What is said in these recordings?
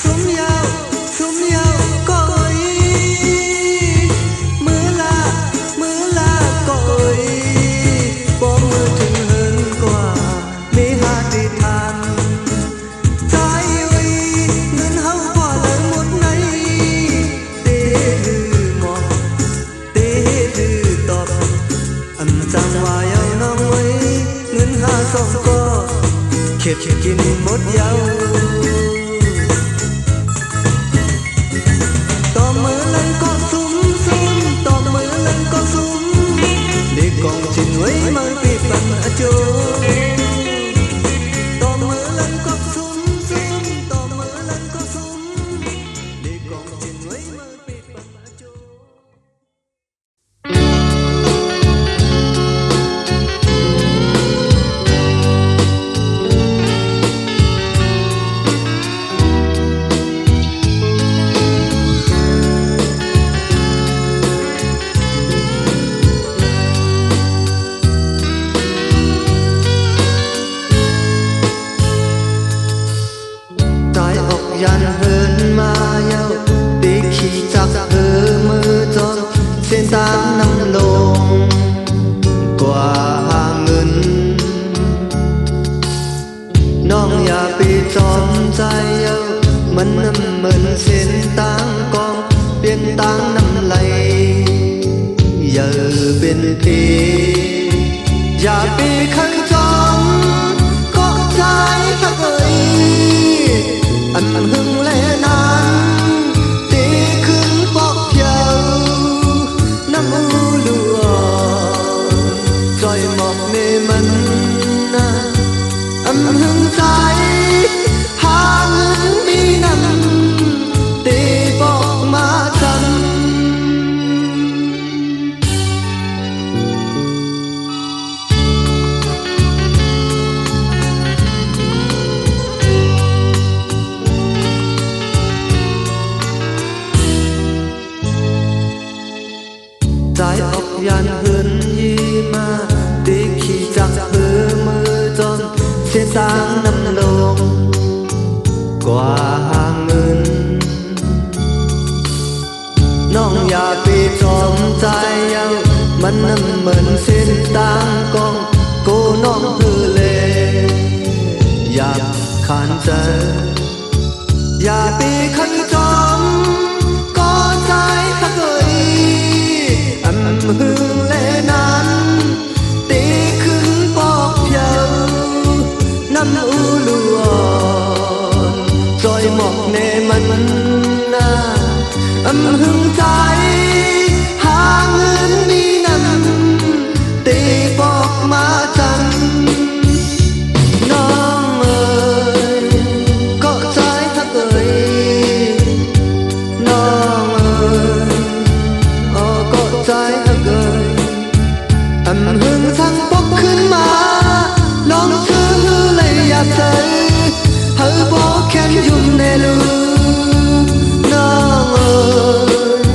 ส บกินหมดเยาต่อมือลันก็ซุ้มต่อมือลันก็ซุ้มเด็กกองชินไว้มาปีปันอโจต่อมือลันก็ซุ้มต่อมือลันก็ซุ้มเด็กกองชินไว้มาปีปันอโจยันเหินมาเย้าตีขี่จักมือจนเส้นทางนำลงกว่าหาเงินน้องอย่าไปจอมใจเย้ามันน้ำเหมือนเส้นทางกองเปลี่ยนทางน้ำไหลอย่าเป็นทีอย่าไปขันจอมก็ใจทักเอ่ยอันหึงและนานตีขึ้นปอกเยาน้ำอูลัวจอยหมอกเนมันนะอันหึงใจหาเงินมีน้ำตีบอกมาจันใจออกยันเหินยีมาตีขี่จากมือจนเส้นทางนำลงกว่าหาเงินน้องอย่าไปจอมใจเย้ามันนั่นเหมือนเส้นทางกองโกน้องเธอเลยอยากขานใจอย่าไปขันจอมก็ใจทักเอ่ยอันหึงและนั้นตีขึ้นปอกเยาน้ำอูลัวจอยหมอกเนมันนะอันหึงใจหาเงินมีน้ำตีบอกมาจันน้องเอ๋ยก็ใจทักเอ่ยน้องเอ๋ยก็ใจทักเอ่ยอันหึงทั้งปกขึ้นมาลองซื้อเลยอยากใจเฮาบอกแค่ยุ่มในลูน้องเอ๋ย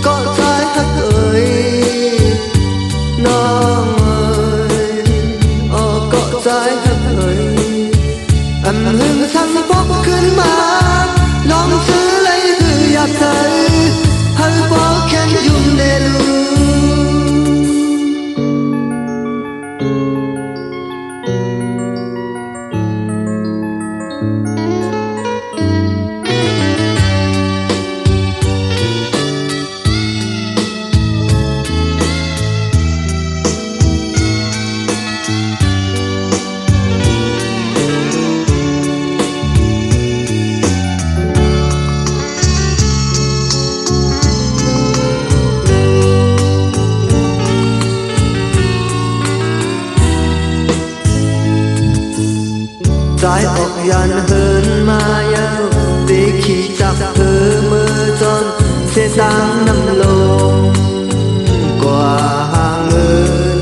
ก็ใจทักเอ่ยน้องเอ๋ยก็ใจทักเอ่ยอันหึงทั้งปกขึ้นมาลองซื้อเลยคืออยากใจเฮาบอกแค่ยุ่มในลูใจออกยันเหินมาเย้าตีขี่จากมือจนเส้นทางนำลงกว่าหาเงิน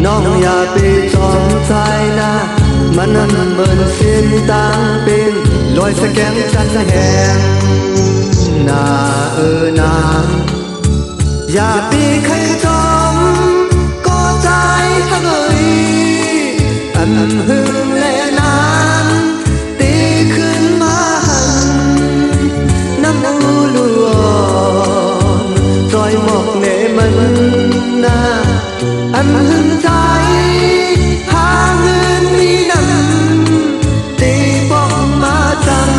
น้องอย่าไปจอมใจนะมันนั่นเหมือนเส้นทางเป็นลอยสแกนจันแหงนานาอย่าไปขันจอมก็ใจทักเอ่ยอันหึงและนานตีขึ้นมาหันน้ำอูลัวจอยหมอกเนมันนะอันหึงใจหาเงินมีน้ำตีบอกมาจัน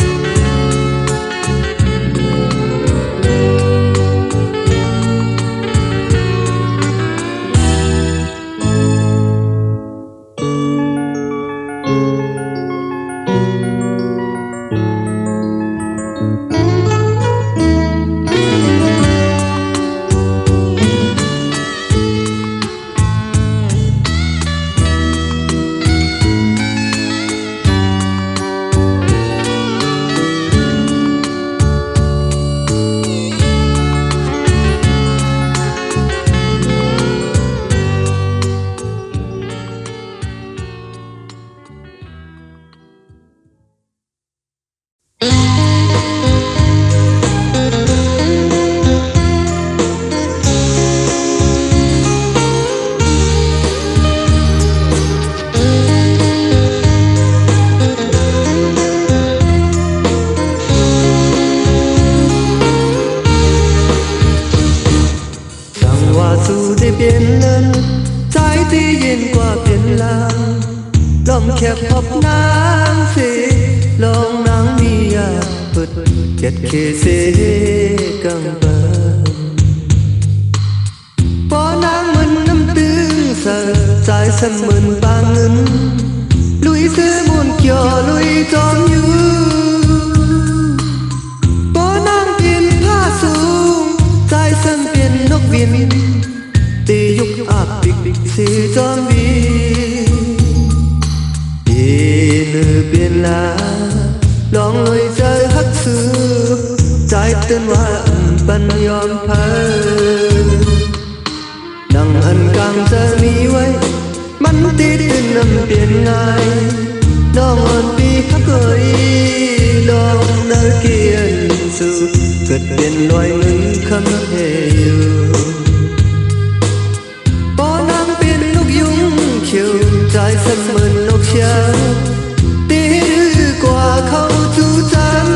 เ เปลี่ยนเลินใจที่เย็นกว่าเปลี่ยนลางลมแคบพบนางสิลองนางมียาปึดเก็ดเคเสกังเบพอนางมันน้ำตึงเสือใจสมมืนบางเงินลุยซื้อมุนเกี่ยวลุยจอมอยู่พอนางเปลี่ยนผ้าสูงใจสันเปลี่ยนนกบินตียุกอาบปิกสีจอมบีอีนือเปลี่ยนลาลองลอยใจฮักซื้อใจเต้นว่าปัญยอมเพอดังอันกลางจะมีไว้มันติดน้ำเปลี่ยนง่ายน้องอ่อนปีฮักเอ่ยลองเนื้อเกียนสู่เกิดเป็นลอยเงินคำเฮอยู่ปอนางเป็นนกยุงเขียวใจสั่นเหมือนนกเชียวตีดื้อกว่าเขาจูจัน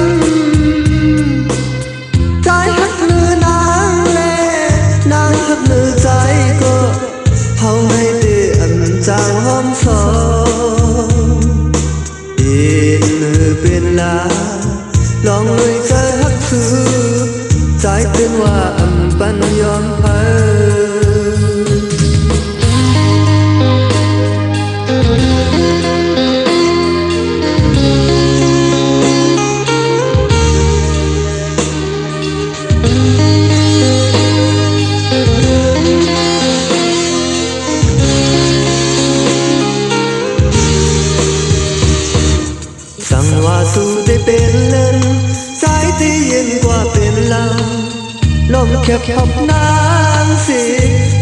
ใจฮักเนื้อนางแลนางฮักเนื้อใจก็เฮาให้เดือดจางหอมสองอินมือเป็นลาลองเลยใจฮักซื้อใจเป็นว่าปัญยอมเพอสั่งว่าสู้ได้เป็นเล่นใจที่เย็นกว่าเป็นลางลมแคบพบนางสิ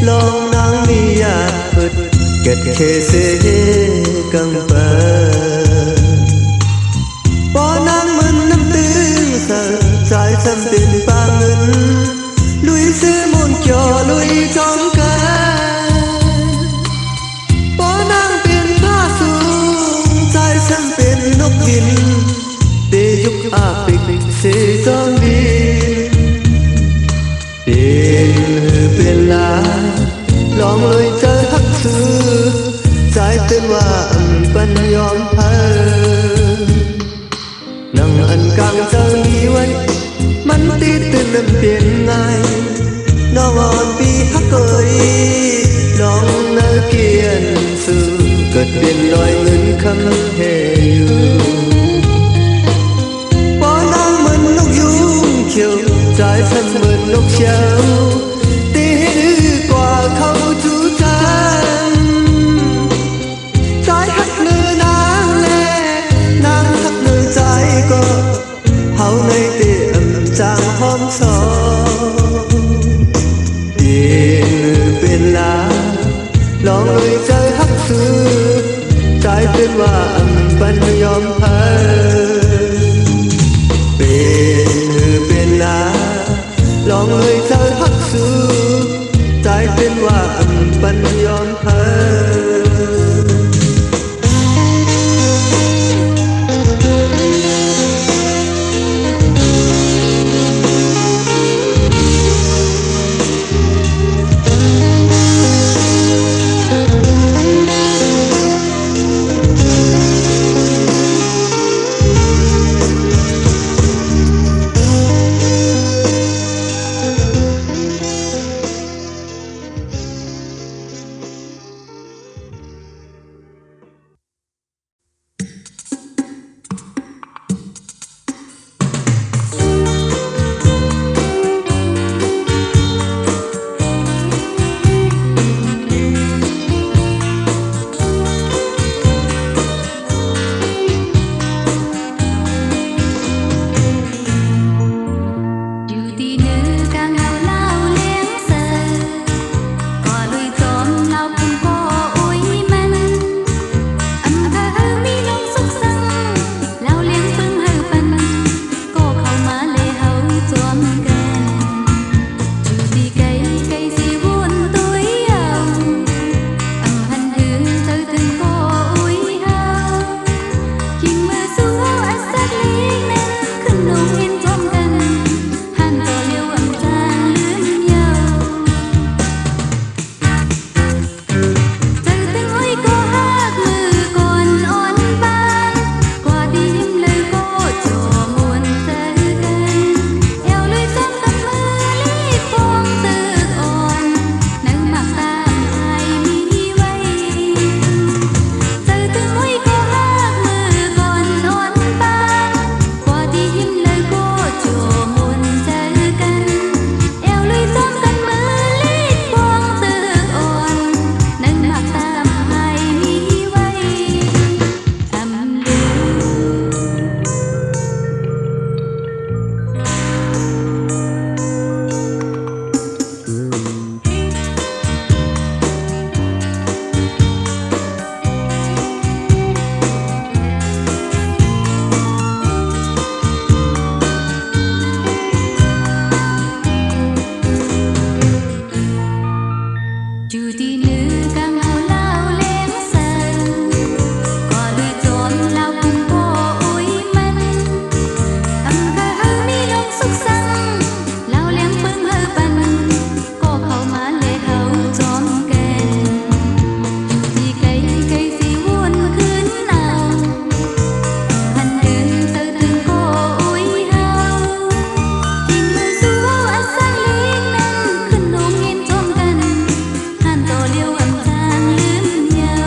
ลองนางมียาเปิดเก็ดเคเสกังเปปอนางมันน้ำตื้นเสือใจสันเป็นปางเงินลุยซื้อมุนเกี่ยวลุยจอมกันปอนางเป็นผ้าสูงใจสันเป็นนกบินเดยุกอาปิกเสจอมบินเป็นลาลองเลยเจอฮักซื้อใจเต้นว่าปัญยอมเพอนั่งอันกลางเจอมีไว้มันติดตื่นเปลี่ยนง่ายน้องอ่อนปีฮักเอ่ยลองเนื้อเกียนซื้อเกิดเป็นลอยเงินคำเฮอยู่ปอนางเหมือนนกยุงเขียวใจฉันเหมือนนกเชียวตีดื้อกว่าเขาจูจันใจฮักเนื้อนางแลนางฮักเนื้อใจก็เฮาในเตียมจางหอมสองยินเป็นลาลองเลยใจฮักซื้อใจเป็นว่าปัญยอมเพอเป็นลาลองเลยเธอฮักซื้อใจเป็นว่าปัญยอมเพอ อยู่ที่เหนือกลางเอาเล่าเลี้ยงสันก็เลยจนเล่าคุมโพอุ้ยมันตั้งแต่เฮามีลงสุขสันต์เล่าเลี้ยงปึ้งเฮอปันก็เข้ามาเลยเฮาจอมแก่นอยู่ที่ไกลไกลสิวนคืนหนาวพันเดินเติถึงก็อุ้ยเฮากินมือสู้เฮาอันสังเลี้ยงนั่งขึ้นลงเย็นจมกันหันโตเลี้ยวอำจางลืมเยา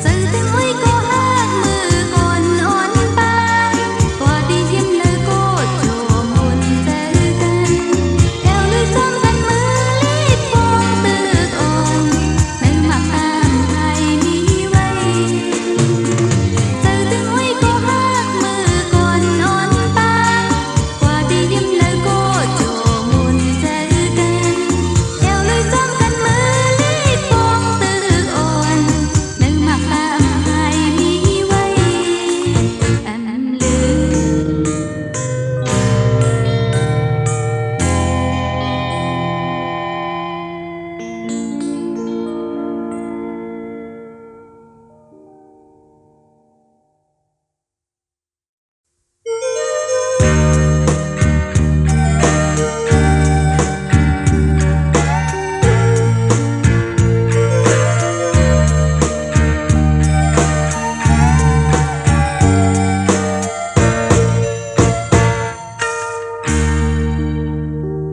เจอถึงอุ้ยก็ฮักมือก่อนอ่อนปานกว่าที่ยิ้มเลยก็โจมมุนเจอกันแอวเลยจำกันมือลีดฟองตึกอ่อนไม่มักตามใครมีไว้เจอถึงอุ้ยก็ฮักมือก่อนอ่อนปานกว่าที่ยิ้มเลยก็โจมมุนเจอกันแอวเลยจำกันมือลีดฟองตึกอ่อนไม่มักตามใครมีไว้อันลืม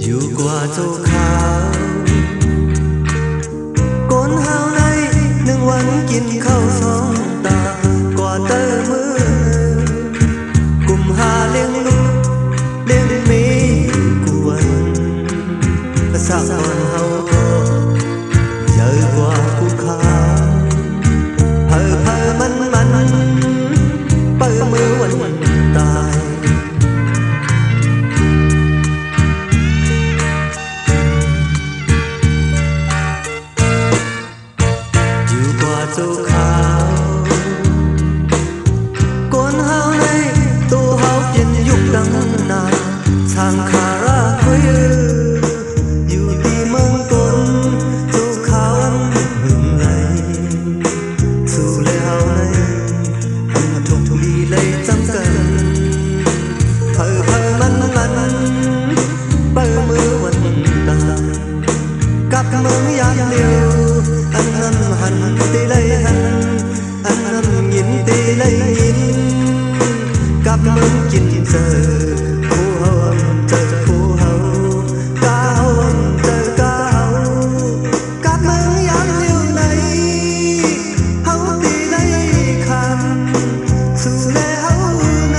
อยู่กว่าเจ้าขาวก้นเฮาในหนึ่งวันกินข้าวสองตากว่าเตอมือกลุ่มหาเลี้ยงลูกเลี้ยงเมีกวนกระสักวันเฮาก็เยอะกว่าภูเขาเพอเพอมันเปิดมือวันตาย อยู่กว่าเจ้าขาวก้นเฮาในตัวเฮาเปลี่ยนยุคตั้งนานทางคาราคุยอยู่ที่เมืองกนเจ้าขาวอันหึงไหลสู่เลยเฮาในอันทุกทีเลยจำกันเพอเพอมันเปิดมือวันตายกับเมืองยามเดียวอันนั้นหันตีเลยหันอันนั้นยินตีเลยยินกับมึงกินเจอผู้เฮาเจอผู้เฮาก้าวเจอก้าวกับมึงยามเดียวในเฮาตีเลยคันสู่แลเฮาใน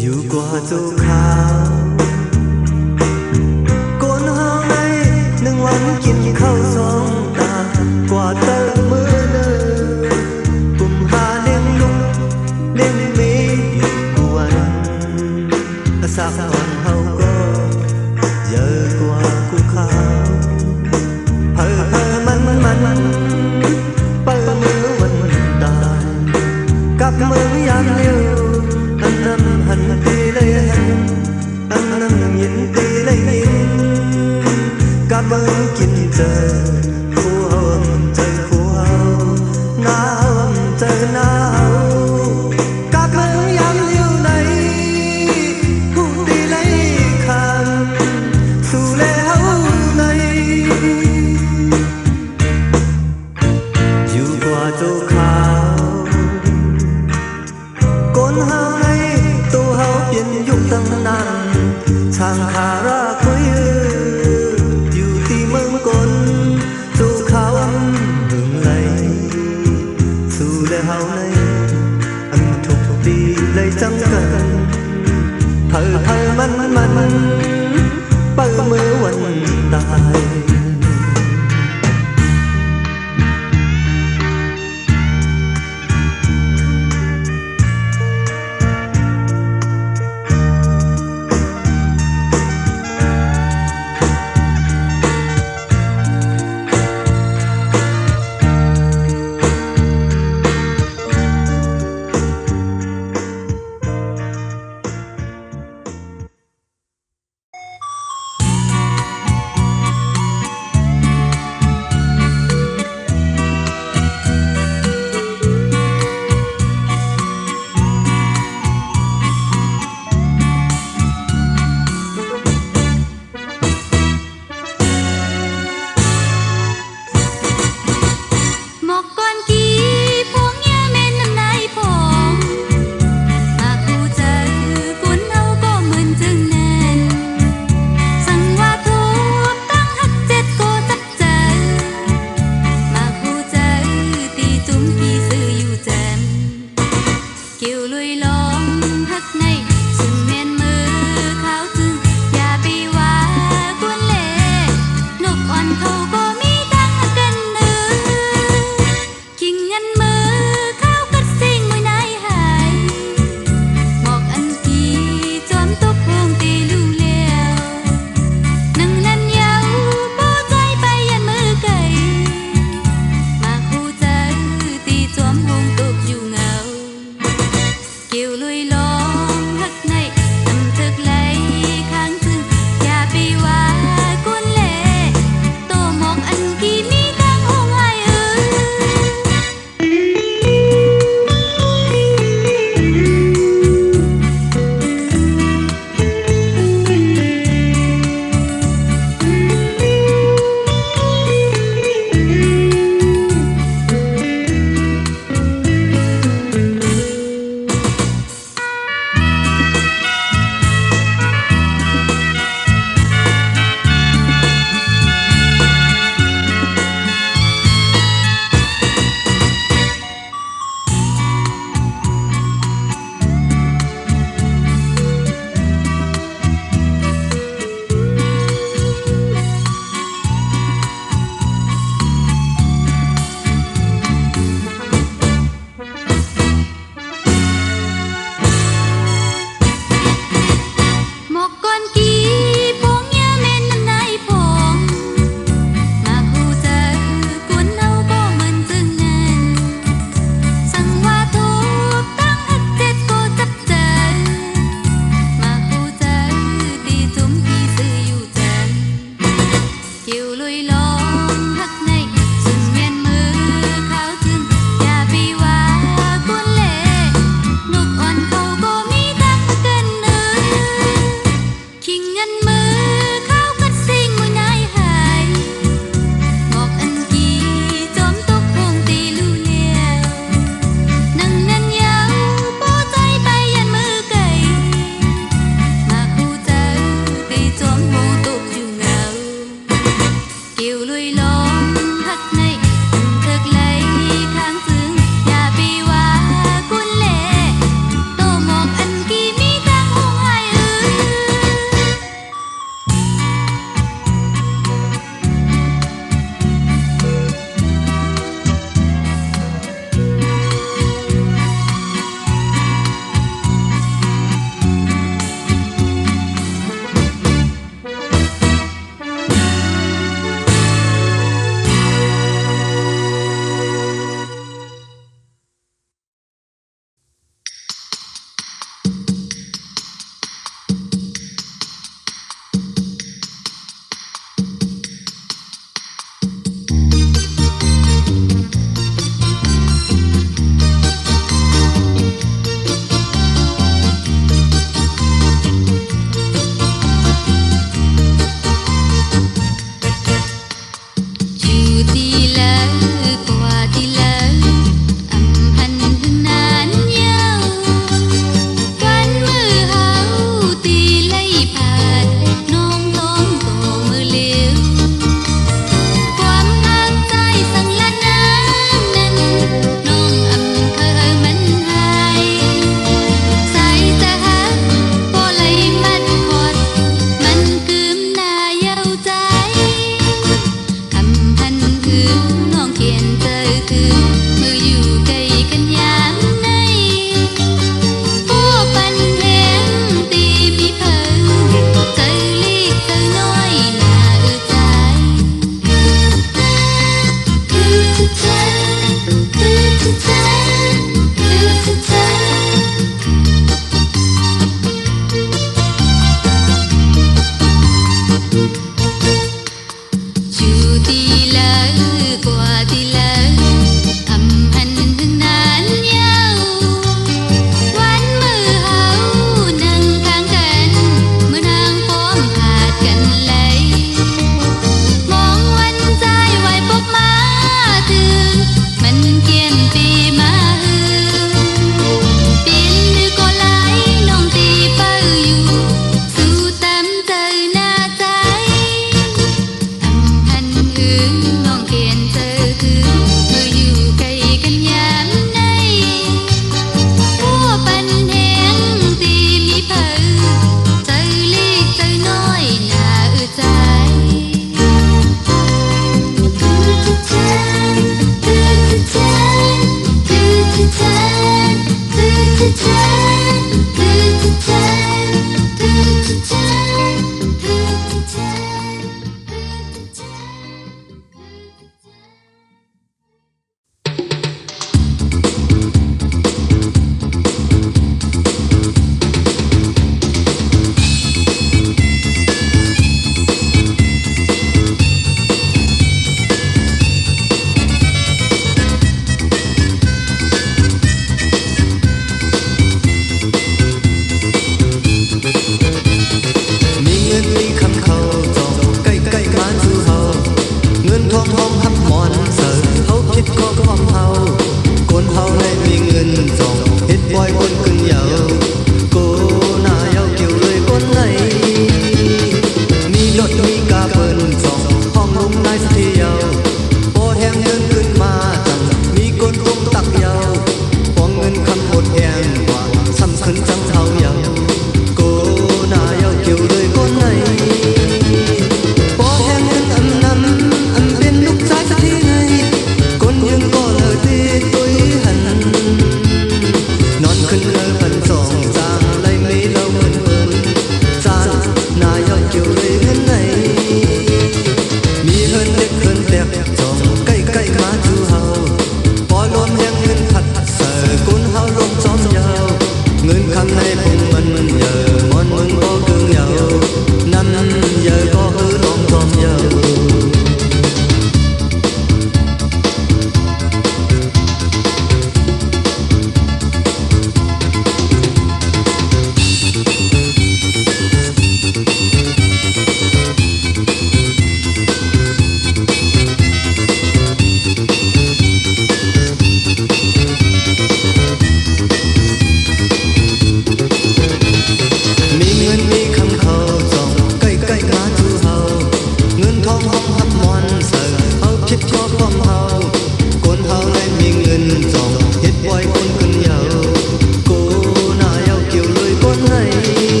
อยู่กว่าเจ้าขาวก้นเฮาในหนึ่งวันกินข้าวสองตากว่าเตอมือเนอกลุ่มหาเลี้ยงลูกเลี้ยงเมีอยู่กวนสักวันเฮาก็เยอะกว่าภูเขาเพอเพอมันเปิดมือวันตายกับมือยามเดียวอันนั้นหันตีเลยหันอันนั้นยินตีเลยยินกับมึงกินเจอผู้เฮาเจอผู้เฮาหนาวเจอหนาวกับมึงยามเดียวในผู้ตีเลยคันสู่แล้วในอยู่กว่าเจ้าขาวก้นเฮาในตัวเฮาเปลี่ยนยุคตั้งนานทางคาราคุยอยู่ที่เมืองกนสู่เขาหึงไหลสู่เลยเฮาในอันทุกทีเลยจำกันเพ thơมันเปิดมือวันตาย ม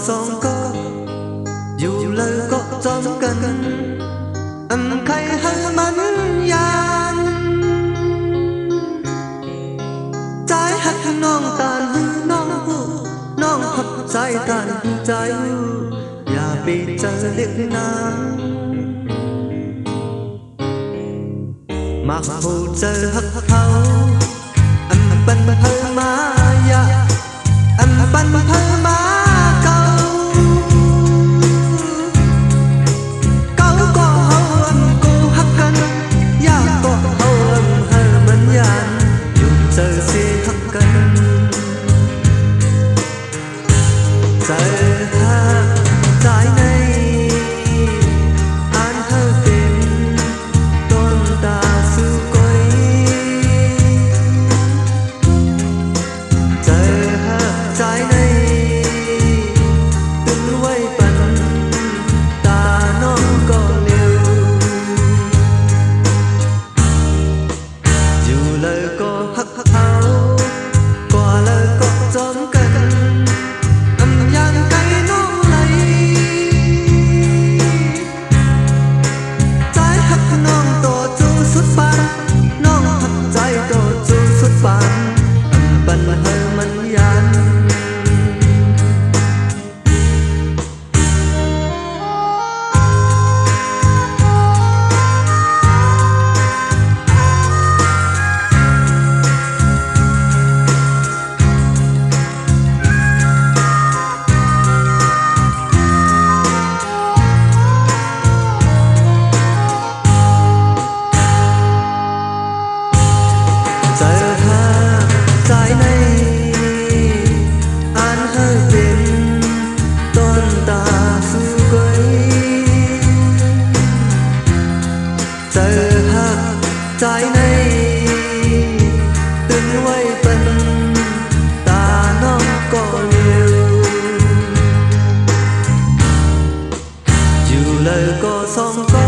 สองก็อยู่เลยก็จอมกันใครให้มันยานใจหักน้องตานหูน้องหูน้องหักใจตานหูใจอย่าไปเจอเล็กน้ำมาพูดเจอหักเขาปันเธอมายาปันเธอมาเก่าก็เฮากูหักกันอยากก็เฮาให้มันยานอยู่เจอสิหักกันเจอหาใจในอ่านเธอเป็นต้นตาสู้ก้อยเจอหาใจในตึงไว้ปันตาน้องก็เร็วอยู่เลยก็หักเขากว่าเลยก็จอมกันอย่างไก่น้องไหลใจหักน้องโตจูสุดปานน้องหักใจโตจูสุดปานปันเธอมันยันเจอหาใจในอ่านให้เป็นต้นตาสู้ก้อยเจอหาใจในตึงไว้เป็นตาน้องก็เร็วอยู่เลยก็สองก็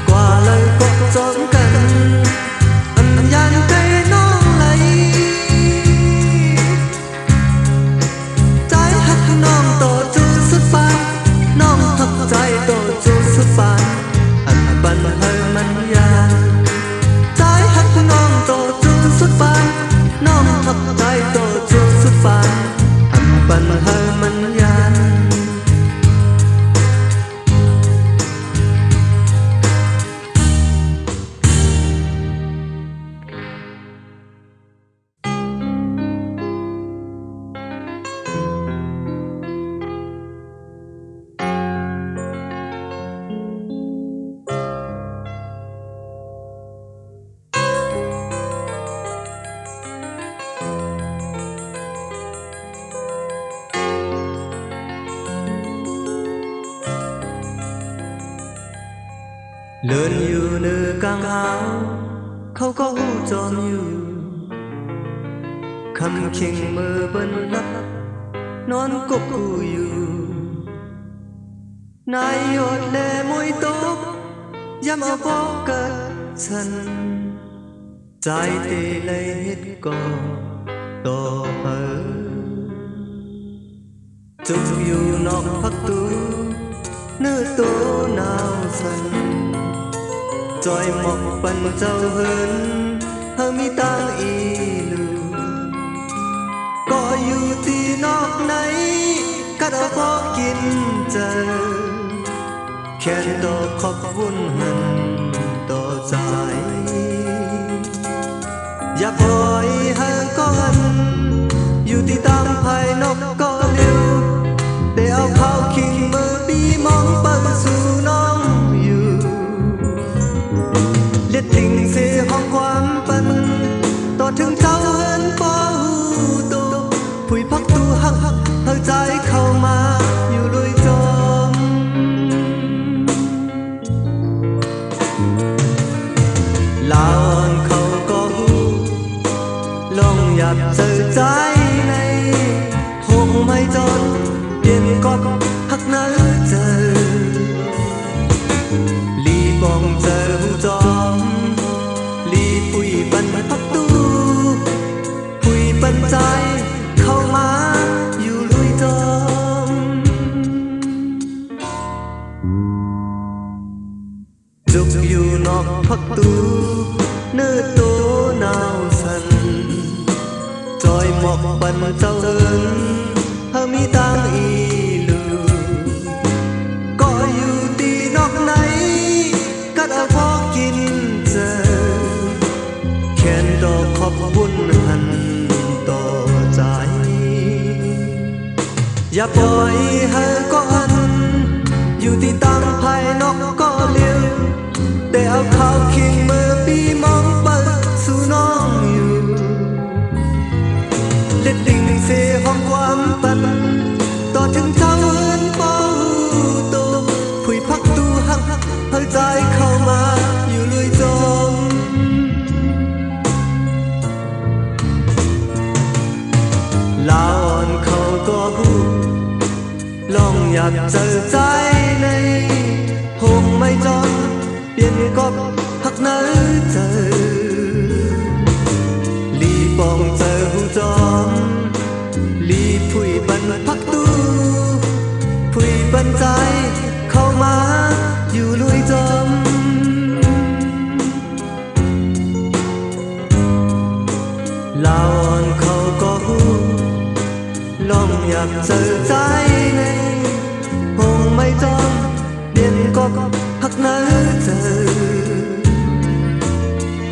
กว่าเลยก็จอมกันยานไก่น้องไหลใจหักน้องโตจูสุดปานน้องหักใจโตจูสุดปานปันให้มันยานใจหักน้องโตจูสุดปานน้องหักใจโตจูสุดปานปันให้มันยานเลินอยู่เนื้อกลางหาวเขาก็หูจอมอยู่คำเข่งมือเบิ้นลับนอนกบกูอยู่นายหยดแลมวยตกย้ำเอาบอกกับฉันใจเตเลยเฮ็ดก่อต่อเฮอจุกอยู่นอกพักตูเนื้อตัวหนาวสั่นจอยหมอกปันเจ้าเฮินเฮามีตางอีลูก็อยู่ที่นอกไหนก็เอาพอกินเจอแค่ต่อขอบคุณหันต่อใจอย่าปล่อยห่างก้อนอยู่ที่ตามภายนอกก็เร็วได้เอาข้าวคิงมือปีมองเปิดสู่น้องอยู่เล็ดติ่งเสียห้องความปันต่อถึงเจ้าเหินปอหูโตผุยพักตูหักเธอใจเข้ามาอยู่ลุยจอมลาอ่อนเขาก็หูลองหยับเจอใจในหงไม่จนเปลี่ยนกอบหักนั้นเจอลีบองเจอหูจอมลีปุยปันพักตูปุยปันใจเข้ามาอยู่ลุยจอม อกพักตูเนื้อโตนาวสันจอยหมอกปันเจ้าเอิญเฮามีตังอีลูก็อยู่ตีนอกไหนก็เอาพอกินเจอแค่นดอกขอบบุญหันต่อใจอย่าปล่อยให้ก็อันอยู่ที่ตั้งภายนอกก็เลี้ยวแต่เอาข้าวเคียงมือปีมองเปิดสู่น้องอยู่เล็ดดิ่งเสียห้องความปันต่อถึงเท่าเอินเป้าโตผุยพักตูหักเฮาใจเข้ามาอยู่ลุยจมลาอ่อนเขาก็หูลองอยากเจอใจในหงไม่จอนเปลี่ยนกอบหักนั้นเจอลีปองเจอหูจอมลีผุยบันพักตูผุยบันใจเข้ามาอยู่ลุยจมลาอ่อนเขาก็หูลองอยากเจอใจในหงไม่จอมเรียนก็พักนั้นเจอ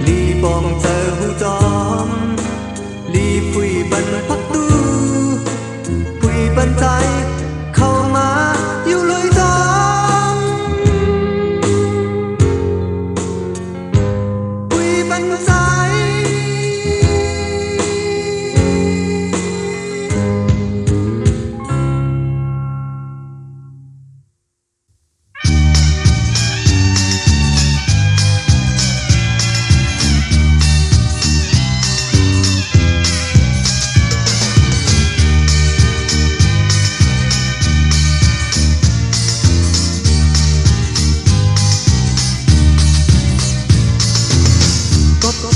ลีบองเจอหูจอมลีผุยบันพักตูผุยบันใจเข้ามาอยู่เลยจอมผุยบันใจ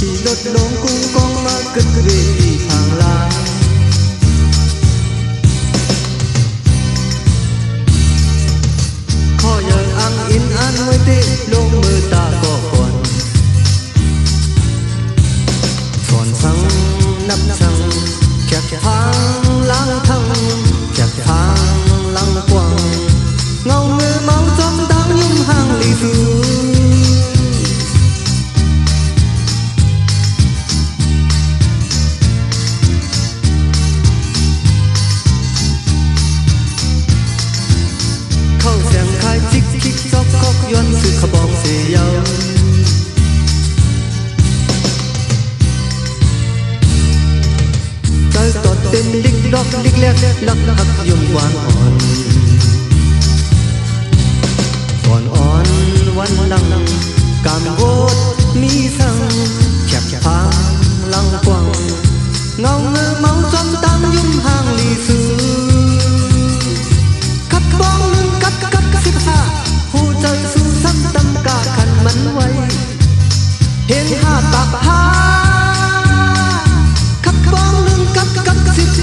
ที่ลดลงกุ้งกองมาเกิดเวทีทางลายข้อยังอังอินอันไว้เตะลงมือตาก็ก่อนสอนทั้งนับชังแขกทางล้างทั้งแขกทางล้างกว้างเงามือเมาจมดังยุ่มห่างลีสูจิกคิกซอกกอกย้อนสื่อขบองเสียเยาใจตอดเต็มลิกดอกลิกแลกลักหักยุ่มหวานอ่อนก่อนอ่อนวันลังกามโวดมีสั่งแคบทางลังกว้างเงาเงือเมาจมตั้งยุ่มห่างลีสูขัดบ้องหนึ่งกัดหูใจสู้ซ้ำตำกาขันมันไว้เห็นห้าปากหาขับบ้องหนึ่งกับ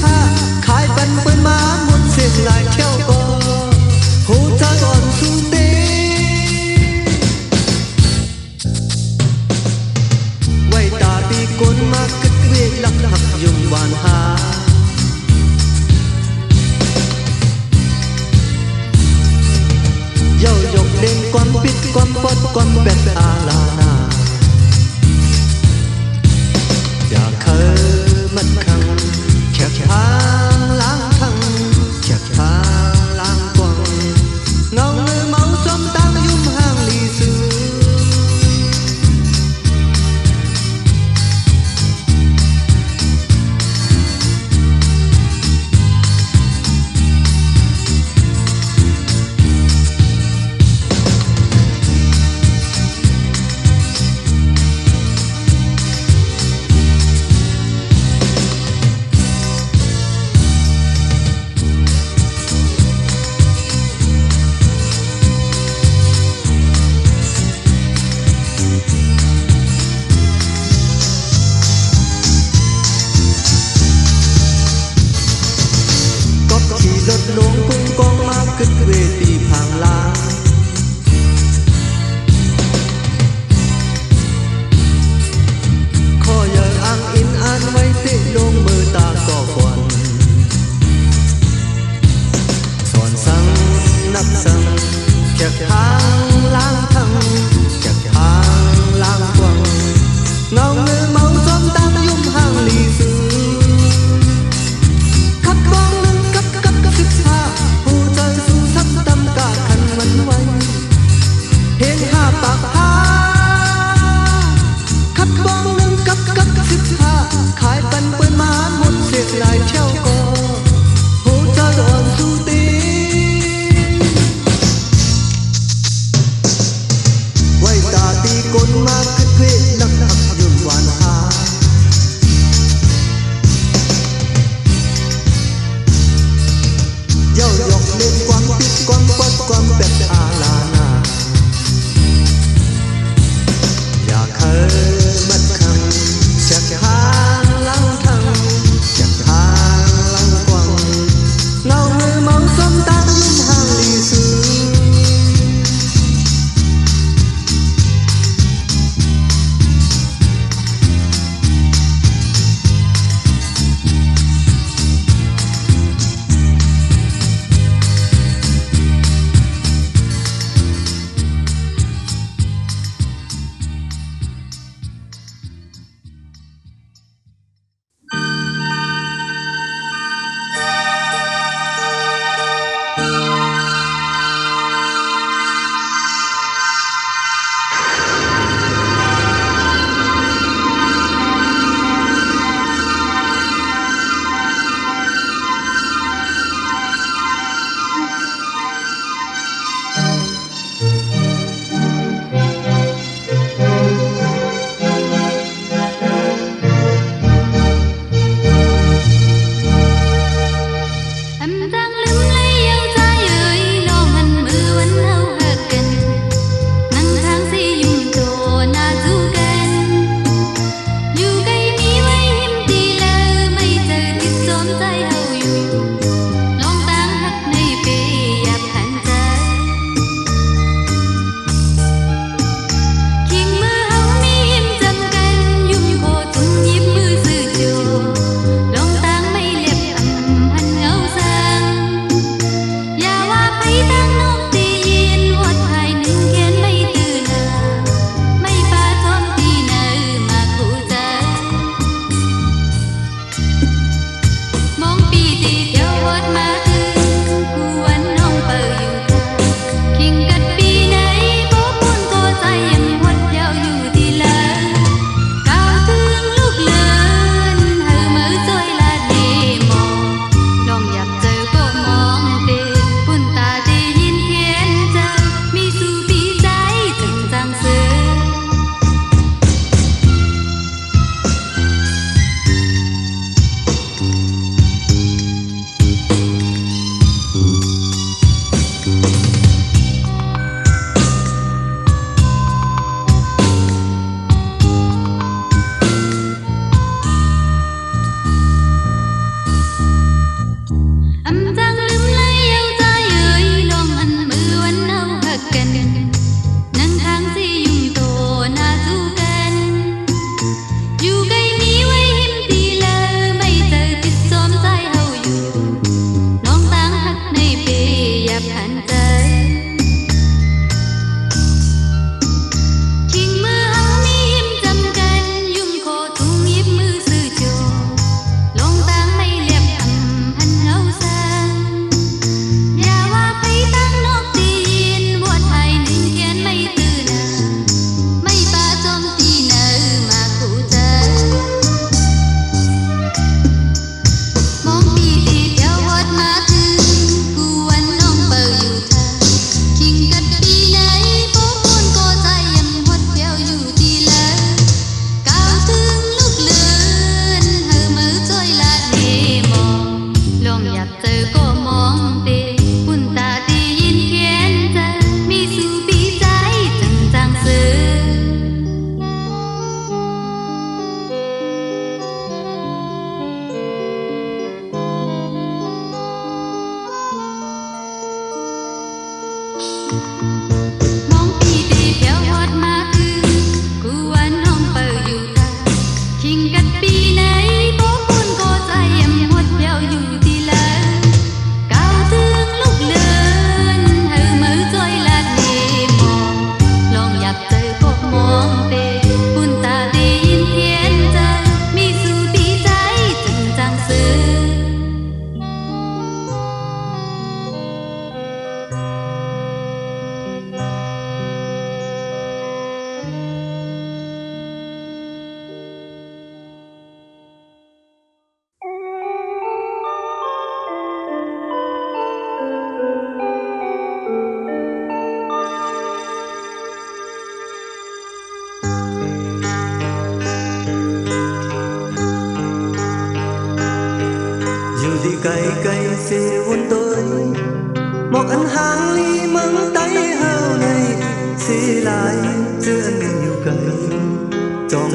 15ขายปันเปิ้นมาหมดเส้นหลายเที่ยวก็หูใจอ่อนสู้เตไว้ตาปีกลมากึดเวกลักหักยุ่มหวานหาเย้ายกเล่นความปิดความปดความแปดอาลานาอย่าเคยมันคังแค่ทางล้างคังแค่ทางล้างกว้างเงาเงยเมาจมตั้งยุ่มห่างลีสู mất khăn chặt hàng lăng thăng chặt hàng lăng quăng ngâu người mong sống ta những hàng lì xứ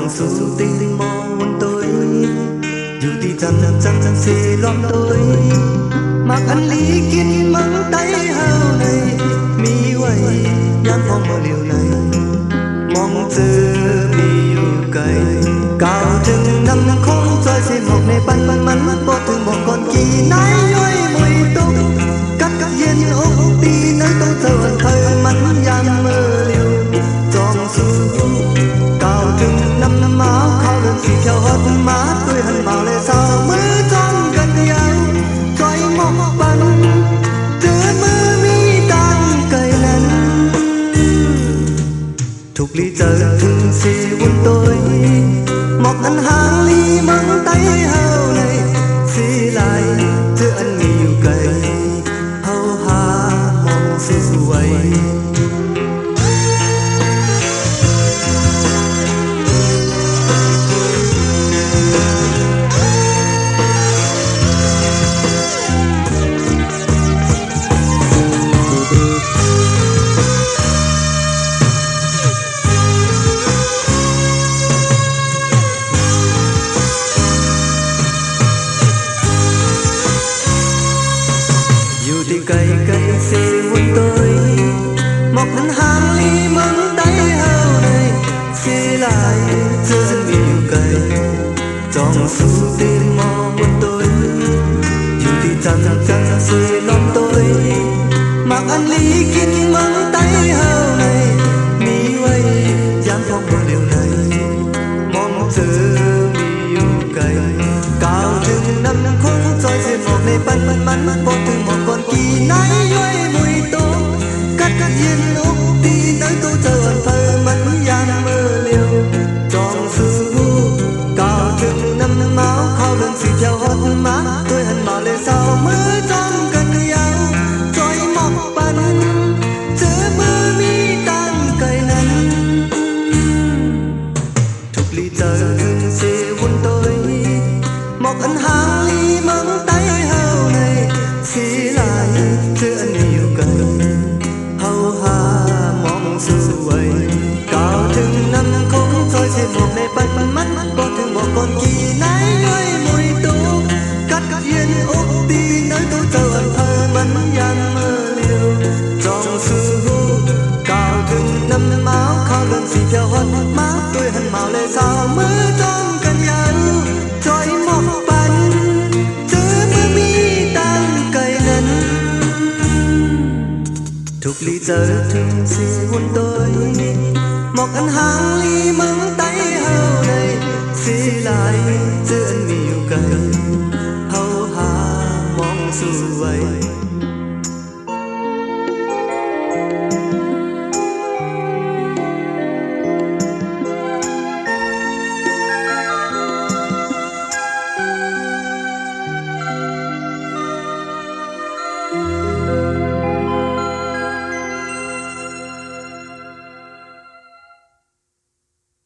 trong suốt tiếng mòn tôi dù thì chẳng chẳng sẽ lom tôi mặc anh lý kiến mắng tay hao này mi quay nhắn phong mơ liều này mong chờ mi yêu cay cao chừng năm không rơi xem học này bắn mắn bỏ thương một con kỳ nái nhoi mùi tốt cắt yên ốc đi nơi tôi chờ thời mắn nhàn mơ liều trong suốt cao chừng năm máu khao đơn chỉ theo hót má tôi hẳn màu lệ sao mới trong gần nhau trói mọc bắn đưa mơ mi tan cay nắng thuộc ly chờ thương xe buồn tôi một anh hàng ly mắng tay hao này xí lại giữa anh nhiều cay hao ha mong xí xuôi cây xe buồn tôi một anh hàng ly mắng tay hao này xí lại giữa dân nhiều cây trong suốt đêm mò buồn tôi dù thì chẳng sẽ lom tôi mặc anh ly kiến mắng tay hao này mi quay dám phong mơ liều này mong chờ mi yêu cay cao chừng năm không rơi trên một này bắn bỏ thương một con kỳ nái nhoi mùi tốt cắt yên ốc đi nơi tôi chờ thơ mẫn gian mơ liều trong suốt cao chừng năm máu khao đơn xì theo hót má tôi hẳn màu lệ sao mới trong gần nhau trói mọc bắn giữa mơ mi tan cay nắng thuộc ly chờ thương xe buồn tôi một anh hàng ly mắng tay hao này xí lại giữa anh nhiều cay hao ha mong xuôi cao chừng năm không rơi trên một này bắn mắt bỏ thương một con kỳ nái nhoi mùi tốt cắt yên ốc đi nơi tôi chờ thơ mẫn gian mơ liều trong suốt cao chừng năm máu khao đơn xì theo hót má tôi hẳn màu lệ sao mới trong căn nhau trói mọc bắn giữa mơ mi tan cay nắng thuộc ly giờ thương xe buồn tôi